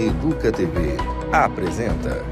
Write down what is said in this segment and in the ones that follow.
Educa TV apresenta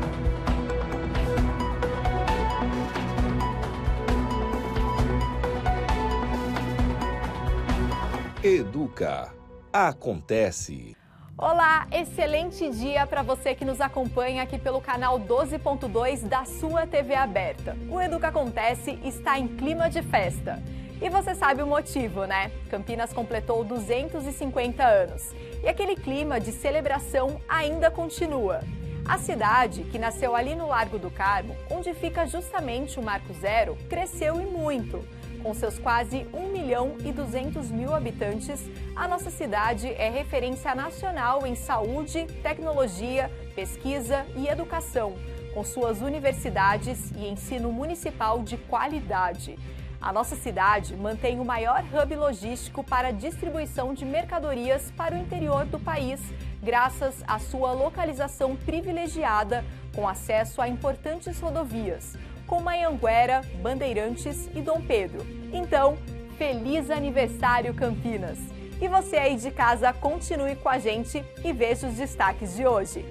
Educa Acontece. Olá, excelente dia para você que nos acompanha aqui pelo canal 12.2 da sua TV aberta. O Educa Acontece está em clima de festa. E você sabe o motivo, né? Campinas completou 250 anos. E aquele clima de celebração ainda continua. A cidade, que nasceu ali no Largo do Carmo, onde fica justamente o Marco Zero, cresceu e muito. Com seus quase 1.200.000 habitantes, a nossa cidade é referência nacional em saúde, tecnologia, pesquisa e educação, com suas universidades e ensino municipal de qualidade. A nossa cidade mantém o maior hub logístico para distribuição de mercadorias para o interior do país, graças à sua localização privilegiada, com acesso a importantes rodovias, como a Anhanguera, Bandeirantes e Dom Pedro. Então, feliz aniversário, Campinas! E você aí de casa, continue com a gente e veja os destaques de hoje.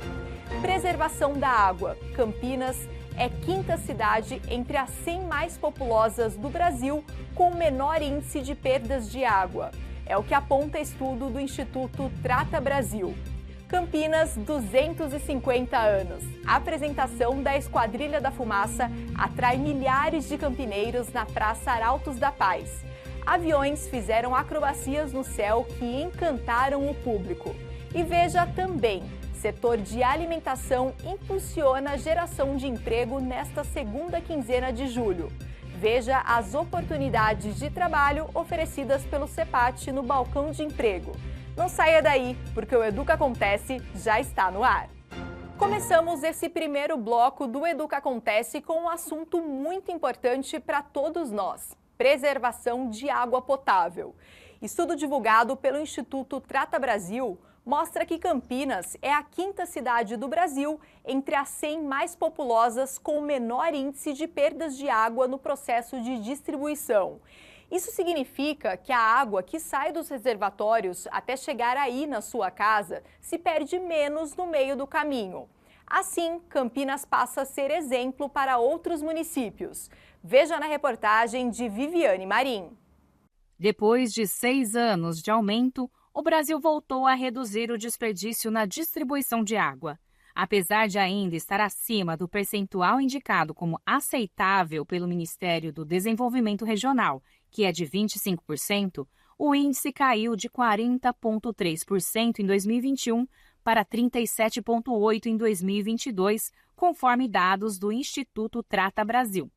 Preservação da água. Campinas é quinta cidade entre as 100 mais populosas do Brasil com o menor índice de perdas de água. É o que aponta estudo do Instituto Trata Brasil. Campinas, 250 anos. A apresentação da Esquadrilha da Fumaça atrai milhares de campineiros na Praça Arautos da Paz. Aviões fizeram acrobacias no céu que encantaram o público. E veja também, setor de alimentação impulsiona a geração de emprego nesta segunda quinzena de julho. Veja as oportunidades de trabalho oferecidas pelo CEPAT no balcão de emprego. Não saia daí, porque o Educa Acontece já está no ar. Começamos esse primeiro bloco do Educa Acontece com um assunto muito importante para todos nós: preservação de água potável. Estudo divulgado pelo Instituto Trata Brasil mostra que Campinas é a quinta cidade do Brasil entre as 100 mais populosas com o menor índice de perdas de água no processo de distribuição. Isso significa que a água que sai dos reservatórios até chegar aí na sua casa se perde menos no meio do caminho. Assim, Campinas passa a ser exemplo para outros municípios. Veja na reportagem de Viviane Marim. Depois de 6 anos de aumento, o Brasil voltou a reduzir o desperdício na distribuição de água. Apesar de ainda estar acima do percentual indicado como aceitável pelo Ministério do Desenvolvimento Regional, que é de 25%, o índice caiu de 40,3% em 2021 para 37,8% em 2022, conforme dados do Instituto Trata Brasil.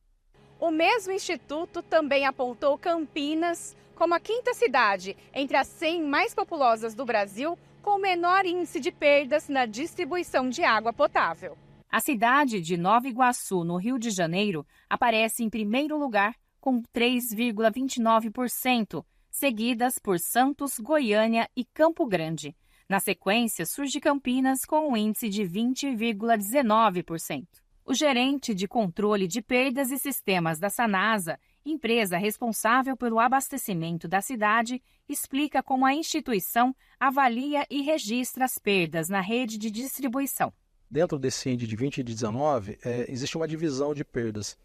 O mesmo instituto também apontou Campinas como a quinta cidade entre as 100 mais populosas do Brasil com o menor índice de perdas na distribuição de água potável. A cidade de Nova Iguaçu, no Rio de Janeiro, aparece em primeiro lugar com 3,29%, seguidas por Santos, Goiânia e Campo Grande. Na sequência, surge Campinas com um índice de 20,19%. O gerente de controle de perdas e sistemas da Sanasa, empresa responsável pelo abastecimento da cidade, explica como a instituição avalia e registra as perdas na rede de distribuição. Dentro desse índice de 2019, existe uma divisão de perdas,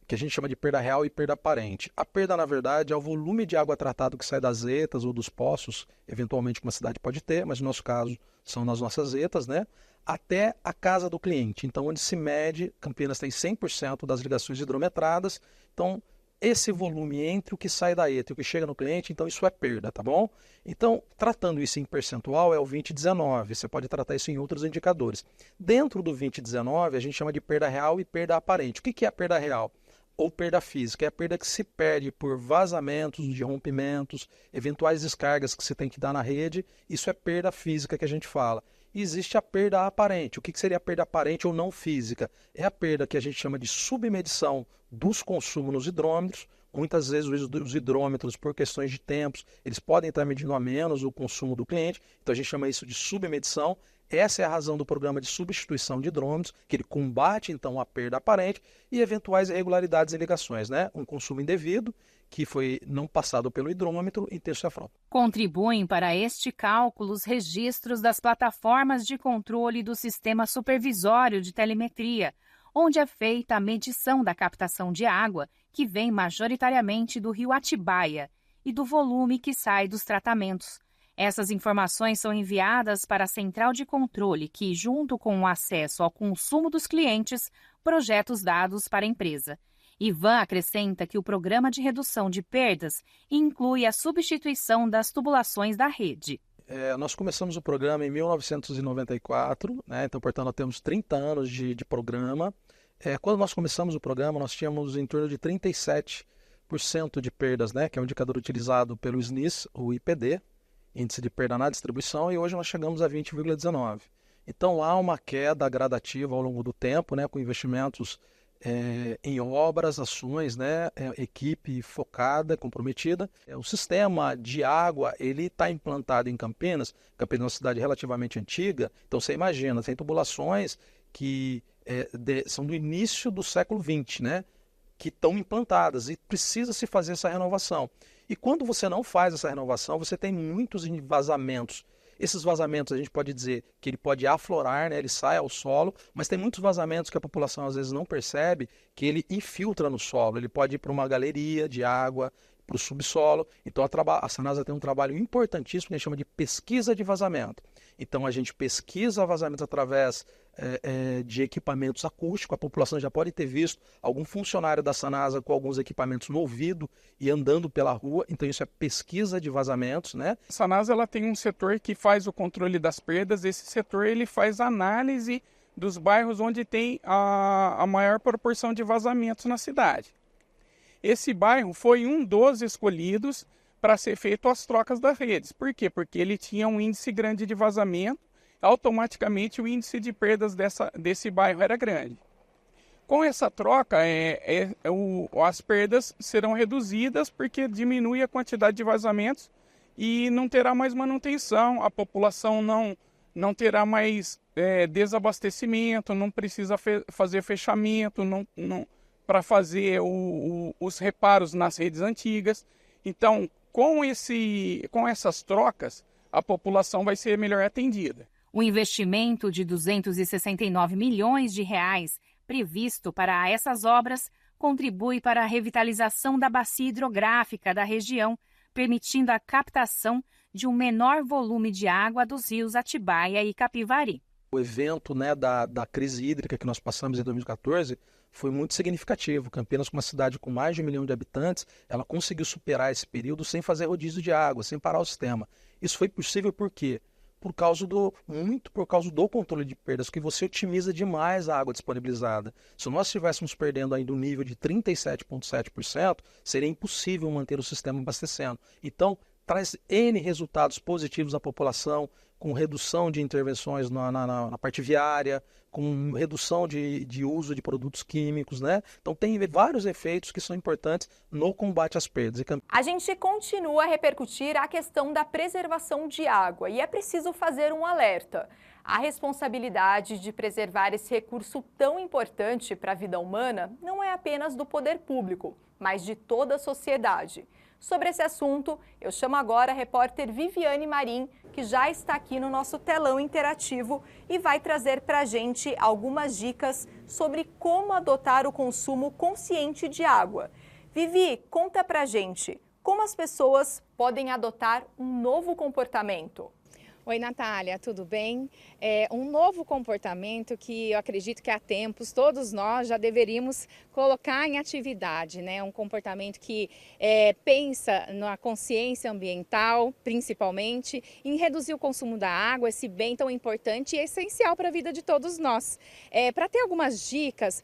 que a gente chama de perda real e perda aparente. A perda, na verdade, é o volume de água tratada que sai das etas ou dos poços, eventualmente que uma cidade pode ter, mas no nosso caso são nas nossas etas, né? Até a casa do cliente. Então, onde se mede, Campinas tem 100% das ligações hidrometradas. Então, esse volume entre o que sai da ETA e o que chega no cliente, então isso é perda, tá bom? Então, tratando isso em percentual, é o 2019. Você pode tratar isso em outros indicadores. Dentro do 2019, a gente chama de perda real e perda aparente. O que é a perda real? Ou perda física? É a perda que se perde por vazamentos, de rompimentos, eventuais descargas que você tem que dar na rede. Isso é perda física que a gente fala. E existe a perda aparente. O que seria a perda aparente ou não física? É a perda que a gente chama de submedição dos consumos nos hidrômetros. Muitas vezes os hidrômetros, por questões de tempos, eles podem estar medindo a menos o consumo do cliente. Então a gente chama isso de submedição. Essa é a razão do programa de substituição de hidrômetros, que ele combate então a perda aparente e eventuais irregularidades em ligações, né? Um consumo indevido que foi não passado pelo hidrômetro em terço da frota. Contribuem para este cálculo os registros das plataformas de controle do sistema supervisório de telemetria, onde é feita a medição da captação de água, que vem majoritariamente do rio Atibaia, e do volume que sai dos tratamentos. Essas informações são enviadas para a central de controle, que, junto com o acesso ao consumo dos clientes, projeta os dados para a empresa. Ivan acrescenta que o programa de redução de perdas inclui a substituição das tubulações da rede. Nós começamos o programa em 1994, né? Então, portanto, nós temos 30 anos de programa. Quando nós começamos o programa, nós tínhamos em torno de 37% de perdas, né? Que é o indicador utilizado pelo SNIS, o IPD, Índice de Perda na Distribuição, e hoje nós chegamos a 20,19%. Então, há uma queda gradativa ao longo do tempo, né? Com investimentos em obras, ações, né? Equipe focada, comprometida. O sistema de água ele está implantado em Campinas. Campinas é uma cidade relativamente antiga, então você imagina, tem tubulações que são do início do século XX, né? Que estão implantadas e precisa se fazer essa renovação. E quando você não faz essa renovação, você tem muitos vazamentos. Esses vazamentos a gente pode dizer que ele pode aflorar, né? Ele sai ao solo, mas tem muitos vazamentos que a população às vezes não percebe, que ele infiltra no solo. Ele pode ir para uma galeria de água, para o subsolo. Então a Sanasa tem um trabalho importantíssimo que a gente chama de pesquisa de vazamento. Então a gente pesquisa vazamentos através de equipamentos acústicos. A população já pode ter visto algum funcionário da Sanasa com alguns equipamentos no ouvido e andando pela rua. Então isso é pesquisa de vazamentos, né? A Sanasa ela tem um setor que faz o controle das perdas. Esse setor ele faz análise dos bairros onde tem a maior proporção de vazamentos na cidade. Esse bairro foi um dos escolhidos para ser feito as trocas das redes. Por quê? Porque ele tinha um índice grande de vazamento, automaticamente o índice de perdas desse bairro era grande. Com essa troca, as perdas serão reduzidas porque diminui a quantidade de vazamentos e não terá mais manutenção, a população não terá mais desabastecimento, não precisa fazer fechamento, para fazer os reparos nas redes antigas. Então, com essas trocas, a população vai ser melhor atendida. O investimento de 269 milhões de reais previsto para essas obras contribui para a revitalização da bacia hidrográfica da região, permitindo a captação de um menor volume de água dos rios Atibaia e Capivari. O evento, né, da crise hídrica que nós passamos em 2014 foi muito significativo. Campinas, uma cidade com mais de 1 milhão de habitantes, ela conseguiu superar esse período sem fazer rodízio de água, sem parar o sistema. Isso foi possível por quê? Por causa do controle de perdas, que você otimiza demais a água disponibilizada. Se nós estivéssemos perdendo ainda um nível de 37,7%, seria impossível manter o sistema abastecendo. Então, traz N resultados positivos à população, com redução de intervenções na parte viária, com redução de uso de produtos químicos, né? Então tem vários efeitos que são importantes no combate às perdas. A gente continua a repercutir a questão da preservação de água e é preciso fazer um alerta. A responsabilidade de preservar esse recurso tão importante para a vida humana não é apenas do poder público, mas de toda a sociedade. Sobre esse assunto, eu chamo agora a repórter Viviane Marim, que já está aqui no nosso telão interativo e vai trazer para a gente algumas dicas sobre como adotar o consumo consciente de água. Vivi, conta para a gente, como as pessoas podem adotar um novo comportamento? Oi, Natália, tudo bem? Um novo comportamento que eu acredito que há tempos todos nós já deveríamos colocar em atividade, né? Um comportamento que pensa na consciência ambiental, principalmente, em reduzir o consumo da água, esse bem tão importante e essencial para a vida de todos nós. Para ter algumas dicas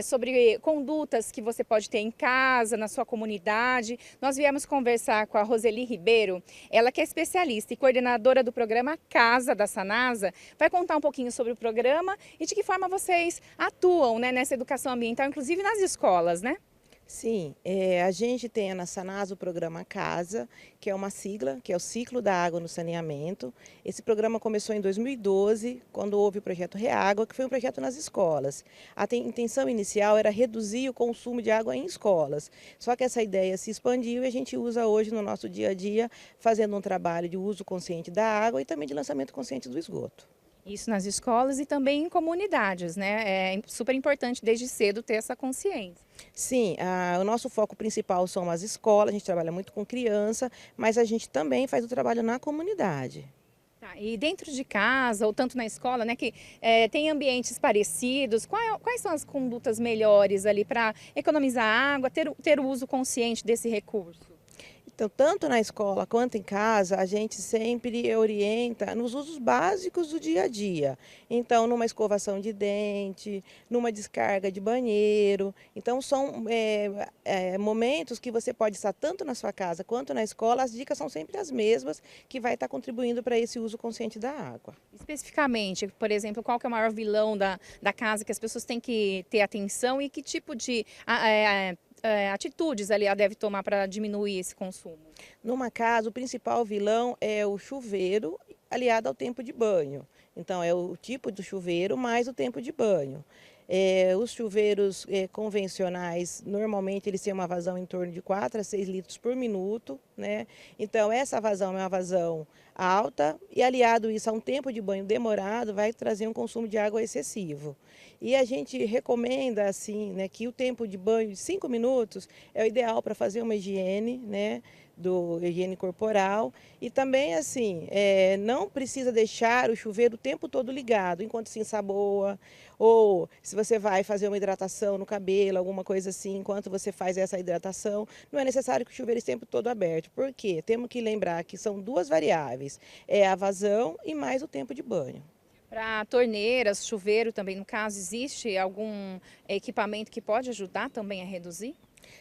sobre condutas que você pode ter em casa, na sua comunidade, nós viemos conversar com a Roseli Ribeiro, ela que é especialista e coordenadora do programa Casa da Sanasa, vai contar um pouquinho sobre o programa e de que forma vocês atuam, né, nessa educação ambiental, inclusive nas escolas, né? Sim, a gente tem na Sanasa o programa Casa, que é uma sigla, que é o Ciclo da Água no Saneamento. Esse programa começou em 2012, quando houve o projeto Reágua, que foi um projeto nas escolas. A intenção inicial era reduzir o consumo de água em escolas. Só que essa ideia se expandiu e a gente usa hoje no nosso dia a dia, fazendo um trabalho de uso consciente da água e também de lançamento consciente do esgoto. Isso nas escolas e também em comunidades, né? É super importante desde cedo ter essa consciência. Sim, o nosso foco principal são as escolas, a gente trabalha muito com criança, mas a gente também faz o trabalho na comunidade. Tá, e dentro de casa, ou tanto na escola, né, que tem ambientes parecidos, quais são as condutas melhores ali para economizar água, ter o uso consciente desse recurso? Então, tanto na escola quanto em casa, a gente sempre orienta nos usos básicos do dia a dia. Então, numa escovação de dente, numa descarga de banheiro. Então, são momentos que você pode estar tanto na sua casa quanto na escola. As dicas são sempre as mesmas, que vai estar contribuindo para esse uso consciente da água. Especificamente, por exemplo, qual que é o maior vilão da casa que as pessoas têm que ter atenção e que tipo de atitudes ali ela deve tomar para diminuir esse consumo? Numa casa, o principal vilão é o chuveiro aliado ao tempo de banho. Então, é o tipo do chuveiro mais o tempo de banho. Os chuveiros convencionais, normalmente eles têm uma vazão em torno de 4 a 6 litros por minuto, né? Então, essa vazão é uma vazão alta e aliado isso a um tempo de banho demorado, vai trazer um consumo de água excessivo. E a gente recomenda, assim, né, que o tempo de banho de 5 minutos é o ideal para fazer uma higiene, né? Higiene corporal e também assim, não precisa deixar o chuveiro o tempo todo ligado enquanto se ensaboa ou se você vai fazer uma hidratação no cabelo, alguma coisa assim, enquanto você faz essa hidratação, não é necessário que o chuveiro esteja o tempo todo aberto, porque temos que lembrar que são duas variáveis, a vazão e mais o tempo de banho. Para torneiras, chuveiro também, no caso, existe algum equipamento que pode ajudar também a reduzir?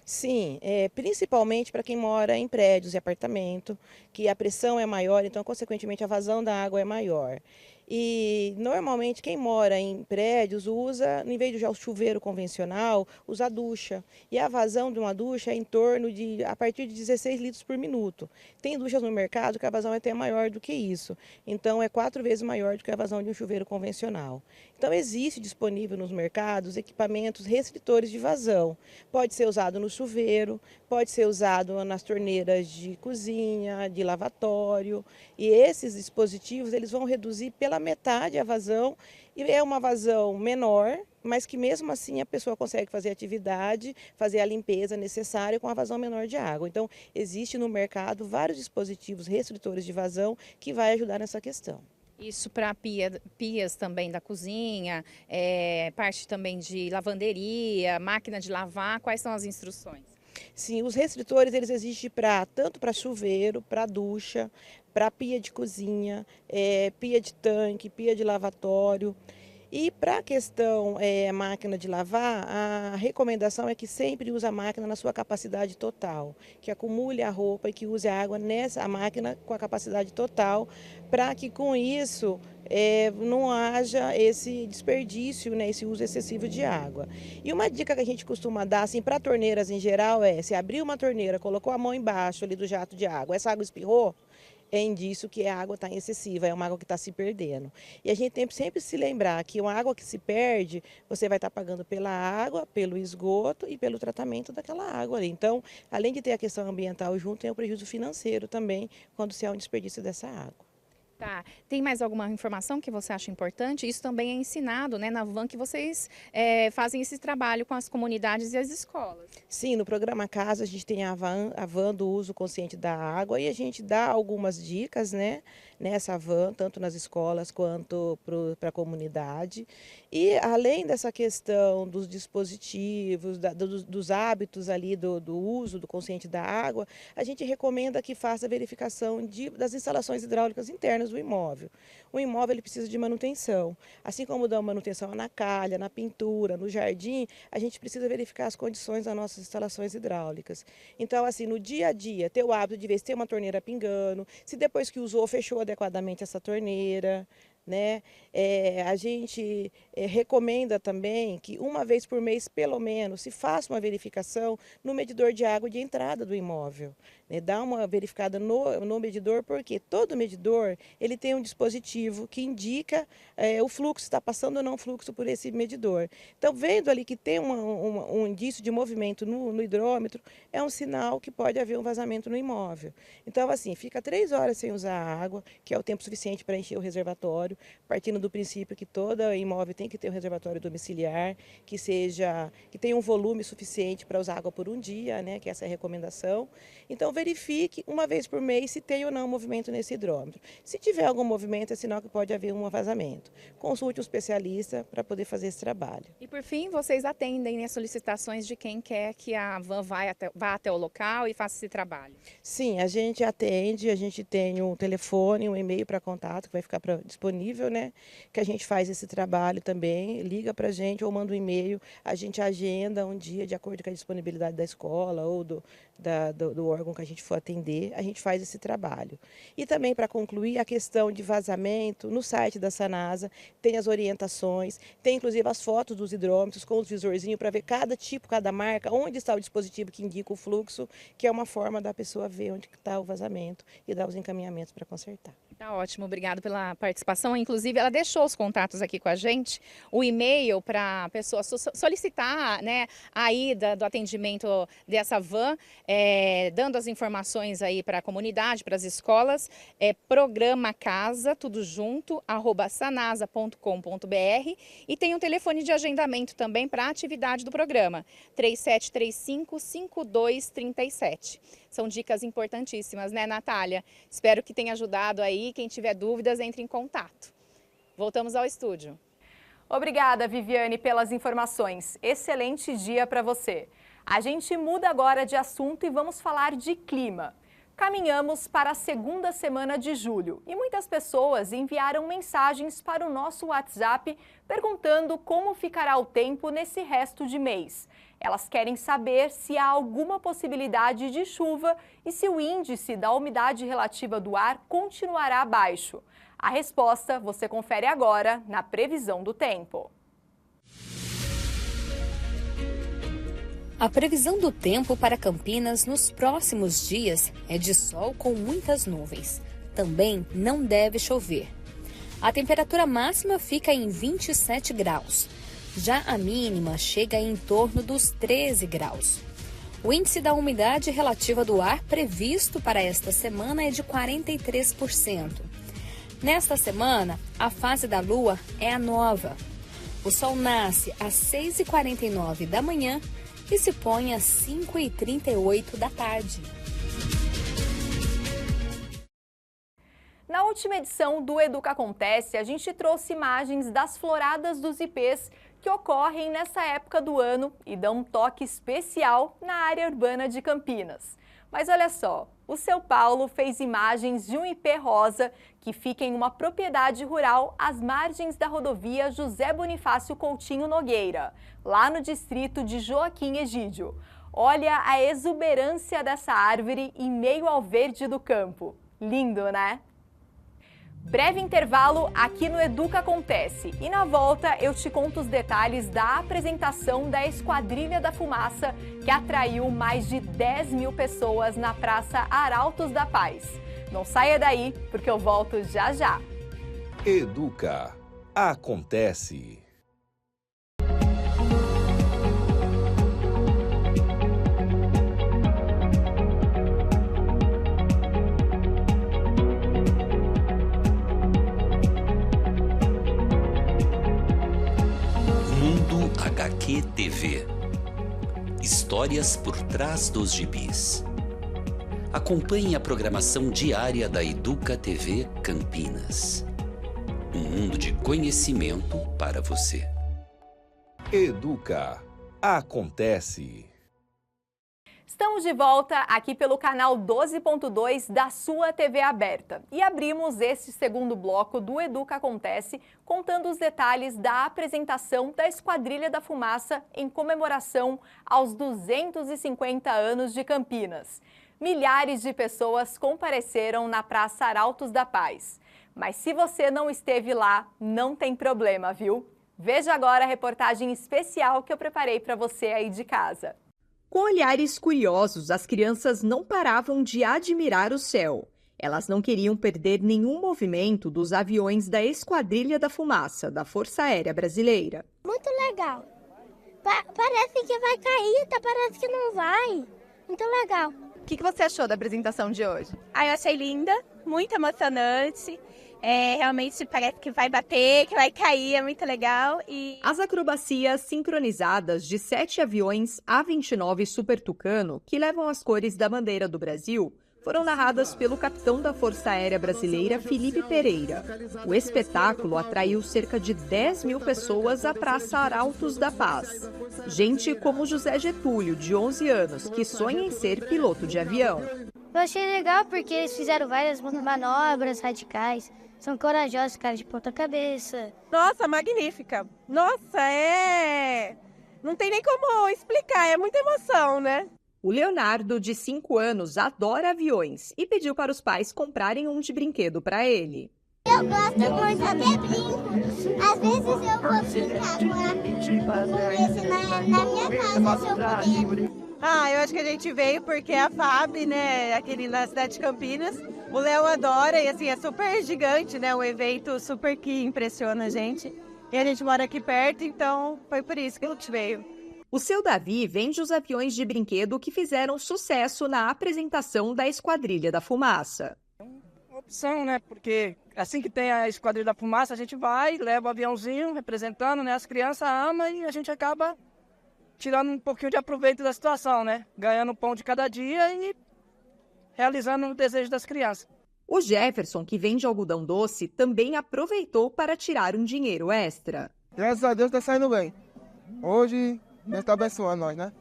Sim, principalmente para quem mora em prédios e apartamento, que a pressão é maior, então, consequentemente, a vazão da água é maior. E, normalmente, quem mora em prédios usa, em vez de usar o chuveiro convencional, usa a ducha. E a vazão de uma ducha é em torno de, a partir de 16 litros por minuto. Tem duchas no mercado que a vazão é até maior do que isso. Então, é 4 vezes maior do que a vazão de um chuveiro convencional. Então, existe disponível nos mercados equipamentos restritores de vazão. Pode ser usado no chuveiro, pode ser usado nas torneiras de cozinha, de lavatório. E esses dispositivos, eles vão reduzir pela metade a vazão, e é uma vazão menor, mas que mesmo assim a pessoa consegue fazer atividade, fazer a limpeza necessária com a vazão menor de água. Então, existe no mercado vários dispositivos restritores de vazão que vai ajudar nessa questão. Isso para pias também da cozinha, parte também de lavanderia, máquina de lavar, quais são as instruções? Sim, os restritores eles existem tanto para chuveiro, para ducha, para pia de cozinha, pia de tanque, pia de lavatório. E para a questão máquina de lavar, a recomendação é que sempre use a máquina na sua capacidade total, que acumule a roupa e que use a água nessa máquina com a capacidade total, para que com isso não haja esse desperdício, né, esse uso excessivo de água. E uma dica que a gente costuma dar assim, para torneiras em geral se abrir uma torneira, colocou a mão embaixo ali do jato de água, essa água espirrou, é indício que a água está excessiva, é uma água que está se perdendo. E a gente tem que sempre se lembrar que uma água que se perde, você vai estar pagando pela água, pelo esgoto e pelo tratamento daquela água ali. Então, além de ter a questão ambiental junto, tem o prejuízo financeiro também, quando se há um desperdício dessa água. Tá. Tem mais alguma informação que você acha importante? Isso também é ensinado, né, na van, que vocês fazem esse trabalho com as comunidades e as escolas. Sim, no programa Casa a gente tem a van do uso consciente da água e a gente dá algumas dicas, né, nessa van, tanto nas escolas quanto para a comunidade. E além dessa questão dos dispositivos, dos hábitos ali do uso do consciente da água, a gente recomenda que faça a verificação das instalações hidráulicas internas do imóvel. O imóvel ele precisa de manutenção. Assim como dá manutenção na calha, na pintura, no jardim, a gente precisa verificar as condições das nossas instalações hidráulicas. Então, assim, no dia a dia, ter o hábito de ver se tem uma torneira pingando, se depois que usou, fechou adequadamente essa torneira, né? A gente recomenda também que uma vez por mês, pelo menos, se faça uma verificação no medidor de água de entrada do imóvel, né? Dá uma verificada no medidor, porque todo medidor ele tem um dispositivo que indica o fluxo, está passando ou não fluxo por esse medidor. Então, vendo ali que tem um indício de movimento no hidrômetro, é um sinal que pode haver um vazamento no imóvel. Então, assim, fica 3 horas sem usar a água, que é o tempo suficiente para encher o reservatório, partindo do princípio que todo imóvel tem que ter um reservatório domiciliar, que tenha um volume suficiente para usar água por um dia, né, que essa é a recomendação. Então, verifique uma vez por mês se tem ou não movimento nesse hidrômetro. Se tiver algum movimento, é sinal que pode haver um vazamento. Consulte um especialista para poder fazer esse trabalho. E por fim, vocês atendem, né, solicitações de quem quer que a van vá até o local e faça esse trabalho? Sim, a gente atende, a gente tem um telefone, um e-mail para contato que vai ficar disponível, né? Que a gente faz esse trabalho também, liga para a gente ou manda um e-mail, a gente agenda um dia de acordo com a disponibilidade da escola ou do órgão que a gente for atender, a gente faz esse trabalho. E também, para concluir, a questão de vazamento, no site da Sanasa tem as orientações, tem inclusive as fotos dos hidrômetros com os visorzinhos para ver cada tipo, cada marca, onde está o dispositivo que indica o fluxo, que é uma forma da pessoa ver onde está o vazamento e dar os encaminhamentos para consertar. Tá ótimo, obrigado pela participação. Inclusive, ela deixou os contatos aqui com a gente, o e-mail para a pessoa solicitar, né, a ida do atendimento dessa van, dando as informações aí para a comunidade, para as escolas, programa casa, tudo junto, @sanasa.com.br, e tem um telefone de agendamento também para a atividade do programa, 3735-5237. São dicas importantíssimas, né, Natália? Espero que tenha ajudado aí. Quem tiver dúvidas, entre em contato. Voltamos ao estúdio. Obrigada, Viviane, pelas informações. Excelente dia para você. A gente muda agora de assunto e vamos falar de clima. Caminhamos para a segunda semana de julho e muitas pessoas enviaram mensagens para o nosso WhatsApp perguntando como ficará o tempo nesse resto de mês. Elas querem saber se há alguma possibilidade de chuva e se o índice da umidade relativa do ar continuará baixo. A resposta você confere agora na previsão do tempo. A previsão do tempo para Campinas nos próximos dias é de sol com muitas nuvens. Também não deve chover. A temperatura máxima fica em 27 graus. Já a mínima chega em torno dos 13 graus. O índice da umidade relativa do ar previsto para esta semana é de 43%. Nesta semana, a fase da Lua é a nova. O Sol nasce às 6h49 da manhã e se põe às 5h38 da tarde. Na última edição do Educa Acontece, a gente trouxe imagens das floradas dos ipês que ocorrem nessa época do ano e dão um toque especial na área urbana de Campinas. Mas olha só, o seu Paulo fez imagens de um ipê rosa que fica em uma propriedade rural às margens da rodovia José Bonifácio Coutinho Nogueira, lá no distrito de Joaquim Egídio. Olha a exuberância dessa árvore em meio ao verde do campo. Lindo, né? Breve intervalo aqui no Educa Acontece e na volta eu te conto os detalhes da apresentação da Esquadrilha da Fumaça que atraiu mais de 10 mil pessoas na Praça Arautos da Paz. Não saia daí porque eu volto já já. Educa Acontece. HQ TV. Histórias por trás dos gibis. Acompanhe a programação diária da Educa TV Campinas. Um mundo de conhecimento para você. Educa Acontece. Estamos de volta aqui pelo canal 12.2 da sua TV aberta e abrimos este segundo bloco do Educa Acontece contando os detalhes da apresentação da Esquadrilha da Fumaça em comemoração aos 250 anos de Campinas. Milhares de pessoas compareceram na Praça Arautos da Paz. Mas se você não esteve lá, não tem problema, viu? Veja agora a reportagem especial que eu preparei para você aí de casa. Com olhares curiosos, as crianças não paravam de admirar o céu. Elas não queriam perder nenhum movimento dos aviões da Esquadrilha da Fumaça, da Força Aérea Brasileira. Muito legal. Parece que vai cair, parece que não vai. Muito legal. O que você achou da apresentação de hoje? Eu achei linda, muito emocionante. Realmente parece que vai bater, que vai cair, é muito legal. As acrobacias sincronizadas de 7 aviões A-29 Super Tucano, que levam as cores da bandeira do Brasil, foram narradas pelo capitão da Força Aérea Brasileira, Felipe Pereira. O espetáculo atraiu cerca de 10 mil pessoas à Praça Arautos da Paz. Gente como José Getúlio, de 11 anos, que sonha em ser piloto de avião. Eu achei legal porque eles fizeram várias manobras radicais. São corajosos, cara de ponta cabeça. Nossa, magnífica. Nossa, não tem nem como explicar, é muita emoção, né? O Leonardo, de 5 anos, adora aviões e pediu para os pais comprarem um de brinquedo para ele. Eu gosto muito, até brinco. Às vezes eu vou brincar com esse na minha casa, se eu puder. Eu acho que a gente veio porque a FAB, né, aqui na cidade de Campinas, o Léo adora e assim, é super gigante, né, um evento super que impressiona a gente. E a gente mora aqui perto, então foi por isso que a gente veio. O seu Davi vende os aviões de brinquedo que fizeram sucesso na apresentação da Esquadrilha da Fumaça. Uma opção, né? Porque assim que tem a Esquadrilha da Fumaça, a gente vai, leva o aviãozinho representando, né? As crianças amam e a gente acaba tirando um pouquinho de aproveito da situação, né? Ganhando o pão de cada dia e realizando o desejo das crianças. O Jefferson, que vende algodão doce, também aproveitou para tirar um dinheiro extra. Graças a Deus está saindo bem. Hoje Deus está abençoando nós, né?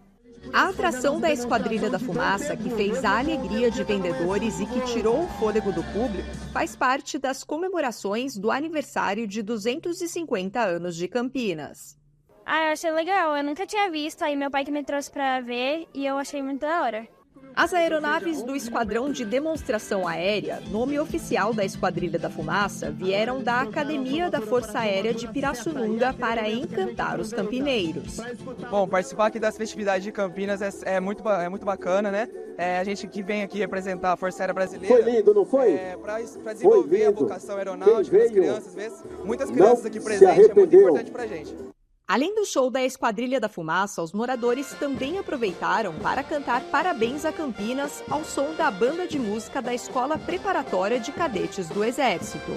A atração da Esquadrilha da Fumaça, que fez a alegria de vendedores e que tirou o fôlego do público, faz parte das comemorações do aniversário de 250 anos de Campinas. Eu achei legal, eu nunca tinha visto, aí meu pai que me trouxe para ver e eu achei muito da hora. As aeronaves do Esquadrão de Demonstração Aérea, nome oficial da Esquadrilha da Fumaça, vieram da Academia da Força Aérea de Pirassununga para encantar os campineiros. Bom, participar aqui das festividades de Campinas é muito bacana, né? A gente que vem aqui representar a Força Aérea Brasileira. Foi lindo, não foi? Para desenvolver a vocação aeronáutica das crianças, às vezes. Muitas crianças aqui presentes, é muito importante pra gente. Além do show da Esquadrilha da Fumaça, os moradores também aproveitaram para cantar parabéns a Campinas ao som da banda de música da Escola Preparatória de Cadetes do Exército.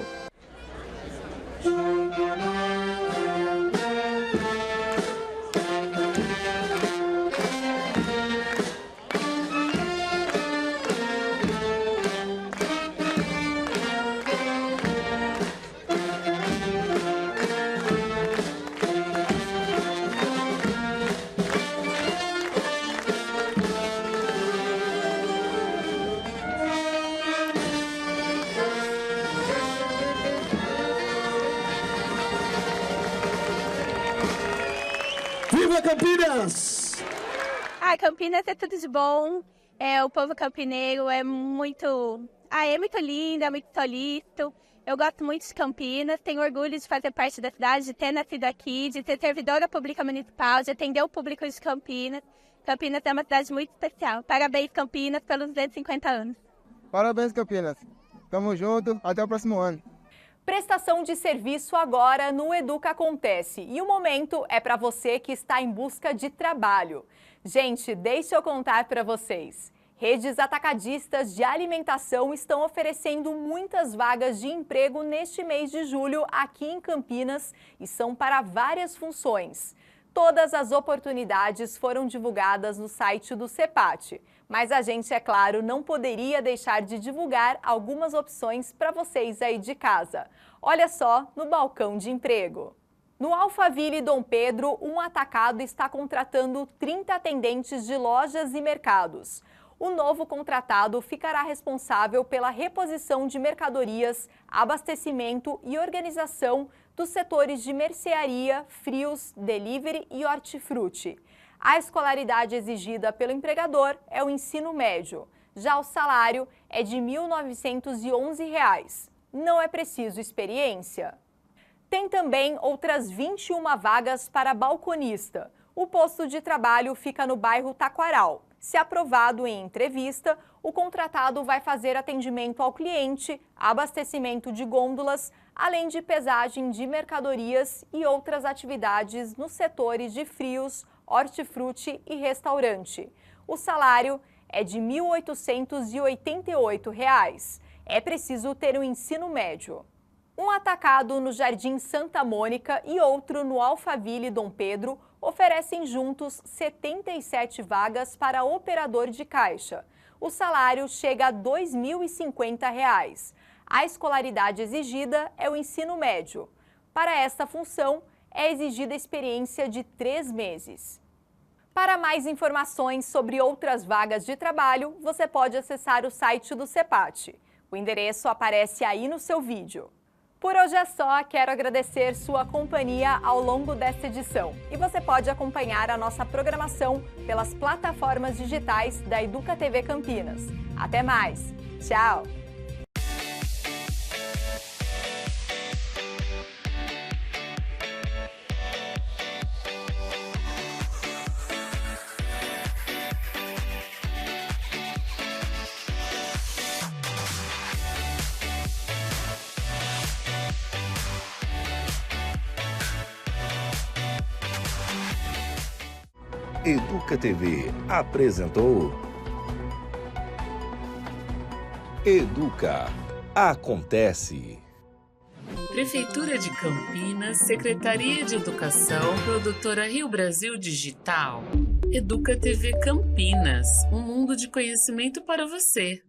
Viva Campinas! Campinas é tudo de bom. O povo campineiro é muito lindo, é muito solícito. Eu gosto muito de Campinas, tenho orgulho de fazer parte da cidade, de ter nascido aqui, de ser servidora pública municipal, de atender o público de Campinas. Campinas é uma cidade muito especial. Parabéns, Campinas, pelos 250 anos. Parabéns, Campinas. Tamo junto, até o próximo ano. Prestação de serviço agora no Educa Acontece. E o momento é para você que está em busca de trabalho. Gente, deixa eu contar para vocês. Redes atacadistas de alimentação estão oferecendo muitas vagas de emprego neste mês de julho aqui em Campinas e são para várias funções. Todas as oportunidades foram divulgadas no site do CEPAT, mas a gente, é claro, não poderia deixar de divulgar algumas opções para vocês aí de casa. Olha só no balcão de emprego. No Alphaville Dom Pedro, um atacado está contratando 30 atendentes de lojas e mercados. O novo contratado ficará responsável pela reposição de mercadorias, abastecimento e organização dos setores de mercearia, frios, delivery e hortifruti. A escolaridade exigida pelo empregador é o ensino médio. Já o salário é de R$ 1.911. não é preciso experiência. Tem também outras 21 vagas para balconista. O posto de trabalho fica no bairro Taquaral. Se aprovado em entrevista, o contratado vai fazer atendimento ao cliente, abastecimento de gôndolas, além de pesagem de mercadorias e outras atividades nos setores de frios, hortifruti e restaurante. O salário é de R$ 1.888. É preciso ter o ensino médio. Um atacado no Jardim Santa Mônica e outro no Alphaville Dom Pedro oferecem juntos 77 vagas para operador de caixa. O salário chega a R$ 2.050. A escolaridade exigida é o ensino médio. Para esta função, é exigida experiência de 3 meses. Para mais informações sobre outras vagas de trabalho, você pode acessar o site do CEPAT. O endereço aparece aí no seu vídeo. Por hoje é só, quero agradecer sua companhia ao longo desta edição. E você pode acompanhar a nossa programação pelas plataformas digitais da Educa TV Campinas. Até mais! Tchau! Educa TV apresentou Educa Acontece. Prefeitura de Campinas, Secretaria de Educação, Produtora Rio Brasil Digital. Educa TV Campinas, um mundo de conhecimento para você.